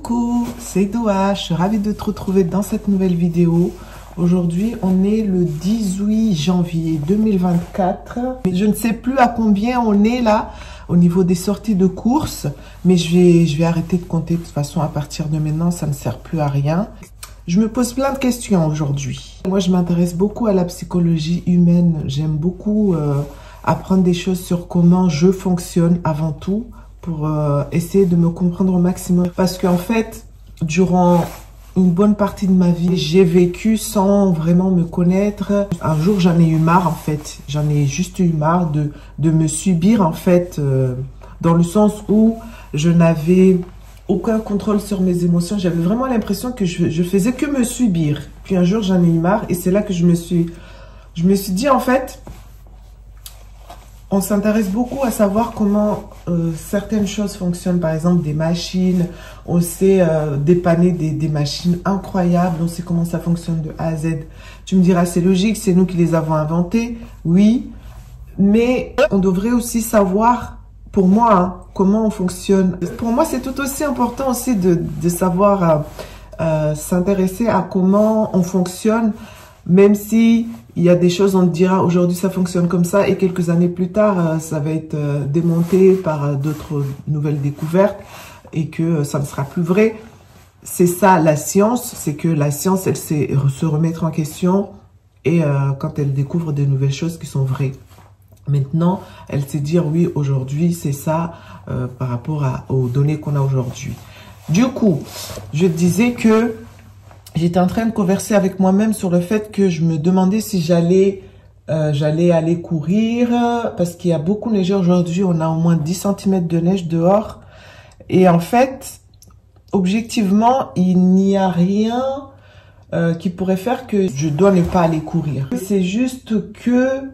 Coucou, c'est Doua, je suis ravie de te retrouver dans cette nouvelle vidéo. Aujourd'hui, on est le 18 janvier 2024. Je ne sais plus à combien on est là au niveau des sorties de courses, mais je vais arrêter de compter. De toute façon, à partir de maintenant, ça ne sert plus à rien. Je me pose plein de questions aujourd'hui. Moi, je m'intéresse beaucoup à la psychologie humaine. J'aime beaucoup apprendre des choses sur comment je fonctionne avant tout, pour essayer de me comprendre au maximum. Parce qu'en fait, durant une bonne partie de ma vie, j'ai vécu sans vraiment me connaître. Un jour, j'en ai eu marre, en fait. J'en ai juste eu marre de me subir, en fait, dans le sens où je n'avais aucun contrôle sur mes émotions. J'avais vraiment l'impression que je faisais que me subir. Puis un jour, j'en ai eu marre et c'est là que je me suis dit, en fait, on s'intéresse beaucoup à savoir comment certaines choses fonctionnent. Par exemple, des machines. On sait dépanner des machines incroyables. On sait comment ça fonctionne de A à Z. Tu me diras, c'est logique, c'est nous qui les avons inventées. Oui, mais on devrait aussi savoir, pour moi, hein, comment on fonctionne. Pour moi, c'est tout aussi important aussi de savoir s'intéresser à comment on fonctionne, même si il y a des choses, on te dira aujourd'hui ça fonctionne comme ça et quelques années plus tard, ça va être démonté par d'autres nouvelles découvertes et que ça ne sera plus vrai. C'est ça la science, c'est que la science, elle sait se remettre en question et quand elle découvre de nouvelles choses qui sont vraies. Maintenant, elle sait dire oui, aujourd'hui c'est ça par rapport aux données qu'on a aujourd'hui. Du coup, je disais que j'étais en train de converser avec moi-même sur le fait que je me demandais si j'allais aller courir parce qu'il y a beaucoup neigé aujourd'hui. On a au moins 10 cm de neige dehors. Et en fait, objectivement, il n'y a rien qui pourrait faire que je dois ne pas aller courir. C'est juste que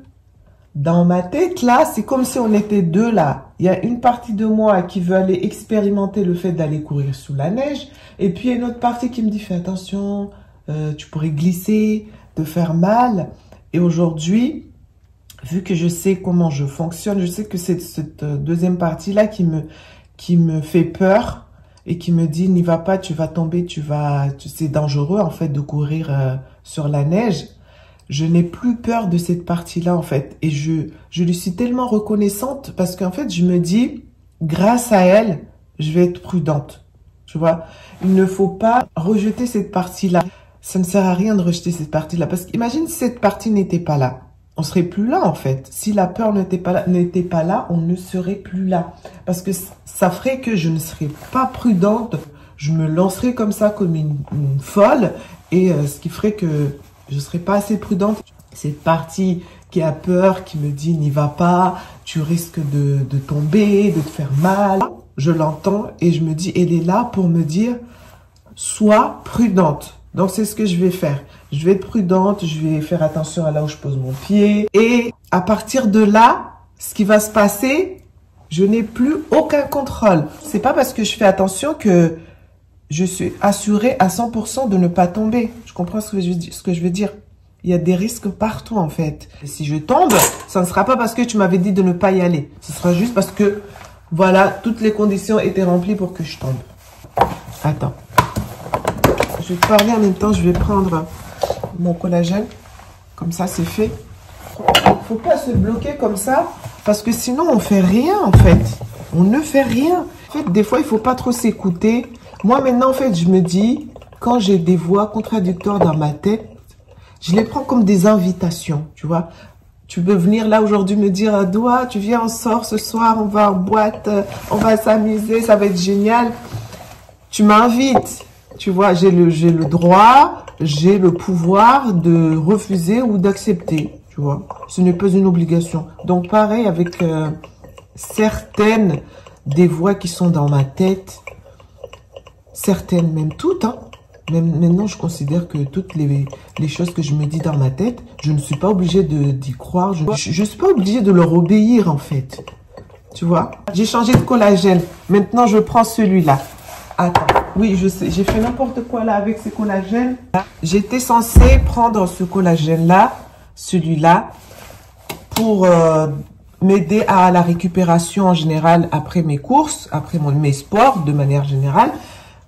dans ma tête, là, c'est comme si on était deux là. Il y a une partie de moi qui veut aller expérimenter le fait d'aller courir sous la neige. Et puis, il y a une autre partie qui me dit, fais attention, tu pourrais glisser, te faire mal. Et aujourd'hui, vu que je sais comment je fonctionne, je sais que c'est cette deuxième partie-là qui me fait peur et qui me dit, n'y va pas, tu vas tomber, c'est dangereux, en fait, de courir sur la neige. Je n'ai plus peur de cette partie-là, en fait. Et je lui suis tellement reconnaissante parce qu'en fait, je me dis, grâce à elle, je vais être prudente. Tu vois, il ne faut pas rejeter cette partie-là. Ça ne sert à rien de rejeter cette partie-là. Parce qu'imagine si cette partie n'était pas là. On serait plus là, en fait. Si la peur n'était pas là, on ne serait plus là. Parce que ça ferait que je ne serais pas prudente. Je me lancerais comme ça, comme une folle. Et ce qui ferait que je ne serais pas assez prudente. Cette partie qui a peur, qui me dit n'y va pas, tu risques de tomber, de te faire mal. Je l'entends et je me dis, elle est là pour me dire, sois prudente. Donc c'est ce que je vais faire. Je vais être prudente, je vais faire attention à là où je pose mon pied. Et à partir de là, ce qui va se passer, je n'ai plus aucun contrôle. C'est pas parce que je fais attention que je suis assurée à 100% de ne pas tomber. Je comprends ce que je veux dire. Il y a des risques partout, en fait. Et si je tombe, ça ne sera pas parce que tu m'avais dit de ne pas y aller. Ce sera juste parce que, voilà, toutes les conditions étaient remplies pour que je tombe. Attends. Je vais te parler en même temps. Je vais prendre mon collagène. Comme ça, c'est fait. Faut pas se bloquer comme ça. Parce que sinon, on fait rien, en fait. On ne fait rien. En fait, des fois, il faut pas trop s'écouter. Moi, maintenant, en fait, je me dis, quand j'ai des voix contradictoires dans ma tête, je les prends comme des invitations, tu vois. Tu peux venir là aujourd'hui me dire, Doua, tu viens, on sort ce soir, on va en boîte, on va s'amuser, ça va être génial. Tu m'invites, tu vois, j'ai le droit, j'ai le pouvoir de refuser ou d'accepter, tu vois. Ce n'est pas une obligation. Donc, pareil avec certaines des voix qui sont dans ma tête, certaines, même toutes, hein. Même maintenant, je considère que toutes les choses que je me dis dans ma tête, je ne suis pas obligée d'y croire. Je ne suis pas obligée de leur obéir, en fait. Tu vois? J'ai changé de collagène. Maintenant, je prends celui-là. Attends. Oui, je sais. J'ai fait n'importe quoi là avec ce collagène. J'étais censée prendre ce collagène-là, celui-là, pour m'aider à la récupération en général après mes courses, après mes sports de manière générale.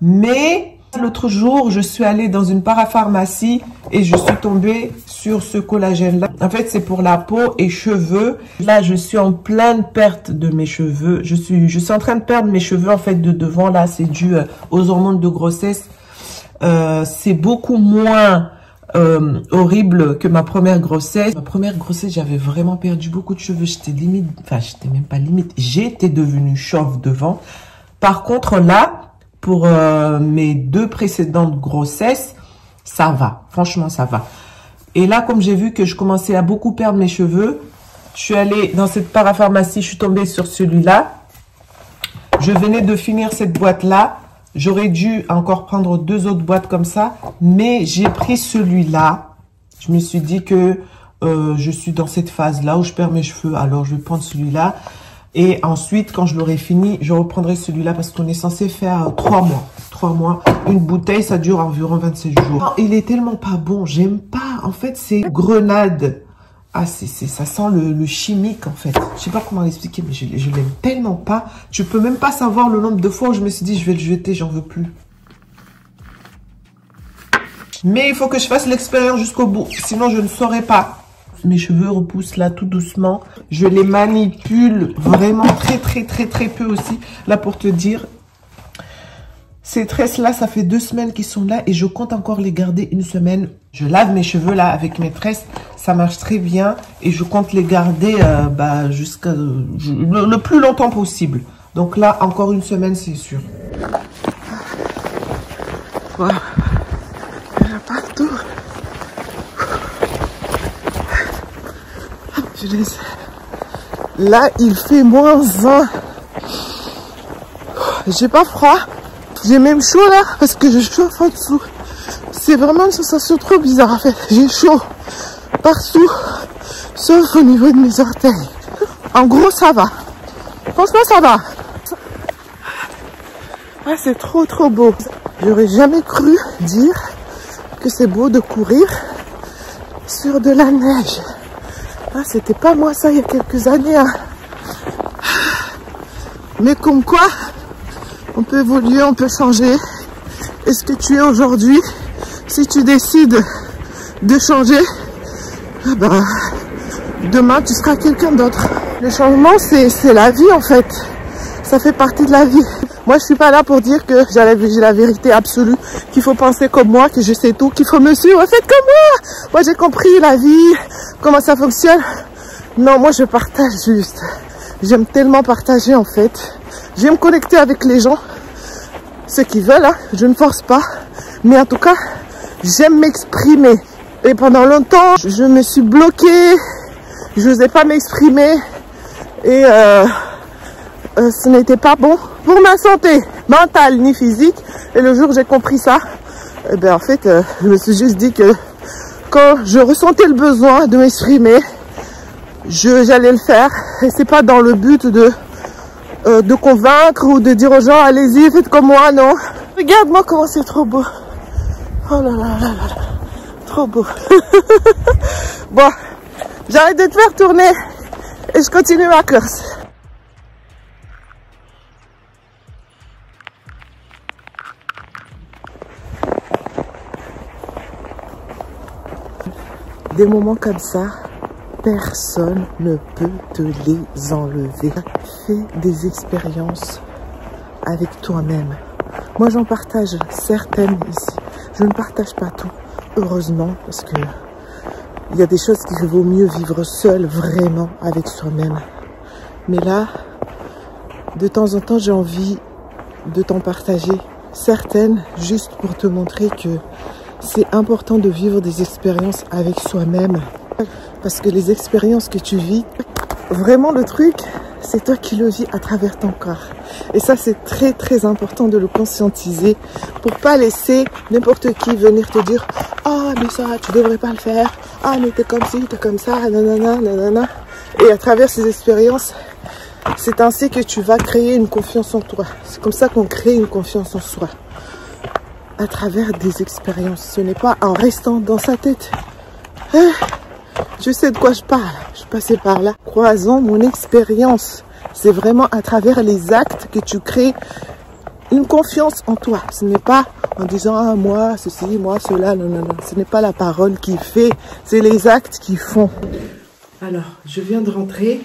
Mais l'autre jour, je suis allée dans une parapharmacie et je suis tombée sur ce collagène-là. En fait, c'est pour la peau et cheveux. Là, je suis en pleine perte de mes cheveux. Je suis en train de perdre mes cheveux, en fait, de devant. Là, c'est dû aux hormones de grossesse. C'est beaucoup moins horrible que ma première grossesse. Ma première grossesse, j'avais vraiment perdu beaucoup de cheveux. J'étais limite, enfin, j'étais même pas limite. J'étais devenue chauve devant. Par contre, là, pour mes 2 précédentes grossesses, ça va. Franchement, ça va. Et là, comme j'ai vu que je commençais à beaucoup perdre mes cheveux, je suis allée dans cette parapharmacie, je suis tombée sur celui-là. Je venais de finir cette boîte-là. J'aurais dû encore prendre 2 autres boîtes comme ça, mais j'ai pris celui-là. Je me suis dit que je suis dans cette phase-là où je perds mes cheveux, alors je vais prendre celui-là. Et ensuite, quand je l'aurai fini, je reprendrai celui-là parce qu'on est censé faire 3 mois. 3 mois. Une bouteille, ça dure environ 27 jours. Non, il est tellement pas bon. J'aime pas. En fait, c'est grenade. Ah, ça sent le chimique, en fait. Je sais pas comment l'expliquer, mais je l'aime tellement pas. Je peux même pas savoir le nombre de fois où je me suis dit, je vais le jeter, j'en veux plus. Mais il faut que je fasse l'expérience jusqu'au bout. Sinon, je ne saurais pas. Mes cheveux repoussent là tout doucement. Je les manipule vraiment très peu aussi. Là, pour te dire, ces tresses-là, ça fait 2 semaines qu'ils sont là et je compte encore les garder 1 semaine. Je lave mes cheveux là avec mes tresses. Ça marche très bien et je compte les garder jusqu'à le plus longtemps possible. Donc là, encore 1 semaine, c'est sûr. Wow. Il y en a partout. Là, il fait -20. J'ai pas froid. J'ai même chaud là parce que je chauffe en dessous. C'est vraiment une sensation trop bizarre en fait. J'ai chaud partout, sauf au niveau de mes orteils. En gros, ça va. Franchement, ça va. Ah, c'est trop beau. J'aurais jamais cru dire que c'est beau de courir sur de la neige. Ah, c'était pas moi ça il y a quelques années. Hein. Mais comme quoi, on peut évoluer, on peut changer. Et ce que tu es aujourd'hui, si tu décides de changer, demain tu seras quelqu'un d'autre. Le changement, c'est la vie en fait. Ça fait partie de la vie. Moi, je suis pas là pour dire que j'ai la vérité absolue, qu'il faut penser comme moi, que je sais tout, qu'il faut me suivre. Faites comme moi. Moi, j'ai compris la vie, comment ça fonctionne. Non, moi, je partage juste. J'aime tellement partager en fait. J'aime me connecter avec les gens, ceux qui veulent. Hein. Je ne force pas, mais en tout cas, j'aime m'exprimer. Et pendant longtemps, je me suis bloquée. Je n'osais pas m'exprimer et ce n'était pas bon pour ma santé mentale ni physique. Et le jour où j'ai compris ça, en fait, je me suis juste dit que quand je ressentais le besoin de m'exprimer, j'allais le faire. Et c'est pas dans le but de convaincre ou de dire aux gens allez-y, faites comme moi, non. Regarde-moi comment c'est trop beau. Oh là là là là, trop beau. Bon, j'arrête de te faire tourner et je continue ma course. Des moments comme ça, personne ne peut te les enlever. Fais des expériences avec toi-même. Moi, j'en partage certaines ici. Je ne partage pas tout, heureusement, parce que il y a des choses qu'il vaut mieux vivre seul, vraiment, avec soi-même. Mais là, de temps en temps, j'ai envie de t'en partager certaines, juste pour te montrer que c'est important de vivre des expériences avec soi-même. Parce que les expériences que tu vis, vraiment le truc, c'est toi qui le vis à travers ton corps. Et ça, c'est très important de le conscientiser pour pas laisser n'importe qui venir te dire « Ah, mais ça, tu devrais pas le faire. Ah, mais t'es comme ci, t'es comme ça, nanana, nanana. » Et à travers ces expériences, c'est ainsi que tu vas créer une confiance en toi. C'est comme ça qu'on crée une confiance en soi. À travers des expériences. Ce n'est pas en restant dans sa tête. Je sais de quoi je parle. Je suis passée par là. Croisons mon expérience. C'est vraiment à travers les actes que tu crées une confiance en toi. Ce n'est pas en disant, ah, moi, ceci, moi, cela. Non, non, non. Ce n'est pas la parole qui fait, c'est les actes qui font. Alors, je viens de rentrer.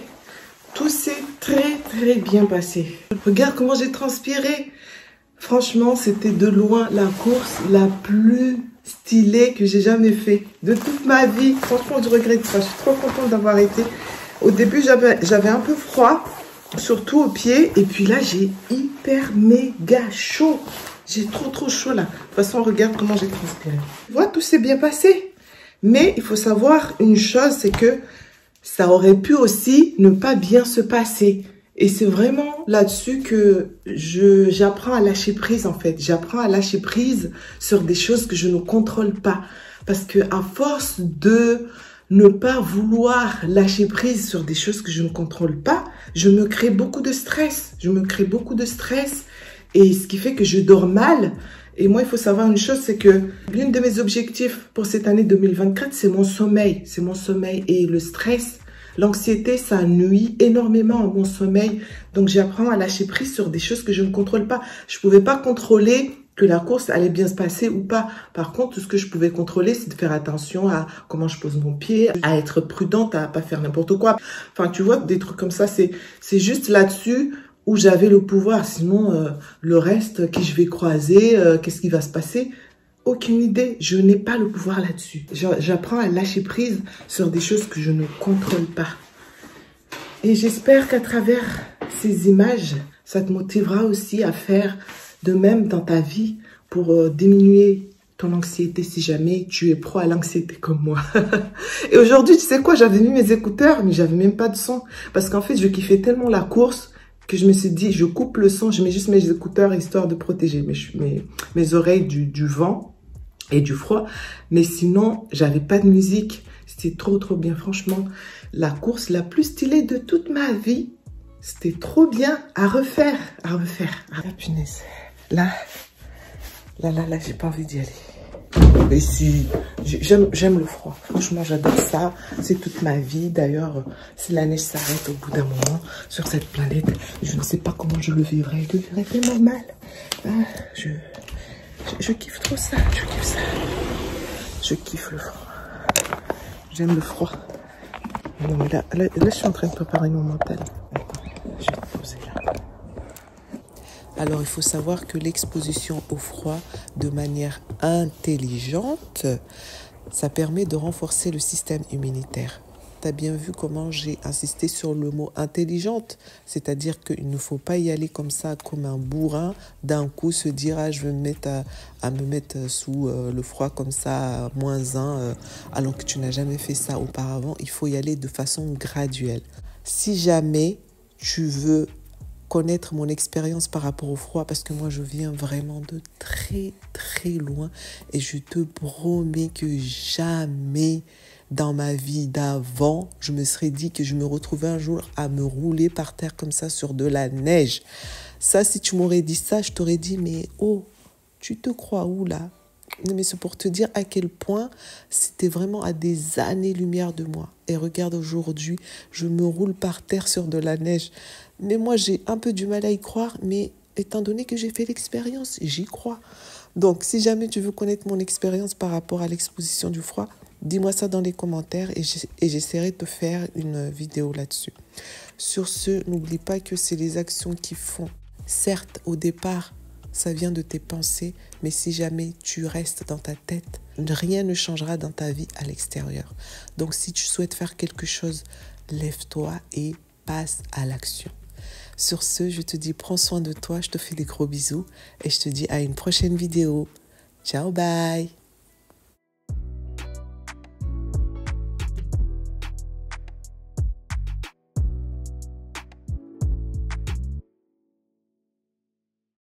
Tout s'est très, très bien passé. Regarde comment j'ai transpiré. Franchement, c'était de loin la course la plus stylée que j'ai jamais fait de toute ma vie. Franchement, je regrette pas. Je suis trop contente d'avoir été. Au début, j'avais un peu froid, surtout aux pieds. Et puis là, j'ai hyper méga chaud. J'ai trop chaud là. De toute façon, regarde comment j'ai transpiré. Tu vois, tout s'est bien passé. Mais il faut savoir une chose, c'est que ça aurait pu aussi ne pas bien se passer. Et c'est vraiment là-dessus que j'apprends à lâcher prise en fait. J'apprends à lâcher prise sur des choses que je ne contrôle pas. Parce que à force de ne pas vouloir lâcher prise sur des choses que je ne contrôle pas, je me crée beaucoup de stress. Je me crée beaucoup de stress et ce qui fait que je dors mal. Et moi, il faut savoir une chose, c'est que l'un de mes objectifs pour cette année 2024, c'est mon sommeil. C'est mon sommeil et le stress. L'anxiété, ça nuit énormément à mon sommeil. Donc, j'apprends à lâcher prise sur des choses que je ne contrôle pas. Je ne pouvais pas contrôler que la course allait bien se passer ou pas. Par contre, tout ce que je pouvais contrôler, c'est de faire attention à comment je pose mon pied, à être prudente, à pas faire n'importe quoi. Enfin, tu vois, des trucs comme ça, c'est juste là-dessus où j'avais le pouvoir. Sinon, le reste, qui je vais croiser, qu'est-ce qui va se passer? Aucune idée, je n'ai pas le pouvoir là-dessus. J'apprends à lâcher prise sur des choses que je ne contrôle pas. Et j'espère qu'à travers ces images, ça te motivera aussi à faire de même dans ta vie pour diminuer ton anxiété si jamais tu es pro à l'anxiété comme moi. Et aujourd'hui, tu sais quoi, j'avais mis mes écouteurs, mais j'avais même pas de son. Parce qu'en fait, je kiffais tellement la course que je me suis dit, je coupe le son, je mets juste mes écouteurs histoire de protéger mes oreilles du vent et du froid. Mais sinon, j'avais pas de musique. C'était trop bien. Franchement, la course la plus stylée de toute ma vie. C'était trop bien à refaire. Ah, punaise. Là, j'ai pas envie d'y aller. Mais si, j'aime le froid. Franchement, j'adore ça. C'est toute ma vie. D'ailleurs, si la neige s'arrête au bout d'un moment sur cette planète, je ne sais pas comment je le vivrai. Je le vivrai tellement mal. Ah, je kiffe trop ça. Je kiffe le froid. J'aime le froid. Non, mais là, je suis en train de préparer mon mental. Attends, je vais te poser là. Alors, il faut savoir que l'exposition au froid de manière intelligente, ça permet de renforcer le système immunitaire. Tu as bien vu comment j'ai insisté sur le mot intelligente, c'est-à-dire qu'il ne faut pas y aller comme ça, comme un bourrin, d'un coup se dire ah, je vais me mettre à me mettre sous le froid comme ça, à -1, alors que tu n'as jamais fait ça auparavant. Il faut y aller de façon graduelle. Si jamais tu veux connaître mon expérience par rapport au froid, parce que moi je viens vraiment de très loin et je te promets que jamais dans ma vie d'avant, je me serais dit que je me retrouvais un jour à me rouler par terre comme ça sur de la neige. Ça, si tu m'aurais dit ça, je t'aurais dit, mais oh, tu te crois où là? Mais c'est pour te dire à quel point c'était vraiment à des années-lumière de moi. Et regarde aujourd'hui, je me roule par terre sur de la neige. Mais moi, j'ai un peu du mal à y croire, mais étant donné que j'ai fait l'expérience, j'y crois. Donc, si jamais tu veux connaître mon expérience par rapport à l'exposition du froid, dis-moi ça dans les commentaires et j'essaierai de te faire une vidéo là-dessus. Sur ce, n'oublie pas que c'est les actions qui font. Certes, au départ, ça vient de tes pensées, mais si jamais tu restes dans ta tête, rien ne changera dans ta vie à l'extérieur. Donc, si tu souhaites faire quelque chose, lève-toi et passe à l'action. Sur ce, je te dis prends soin de toi, je te fais des gros bisous et je te dis à une prochaine vidéo. Ciao, bye!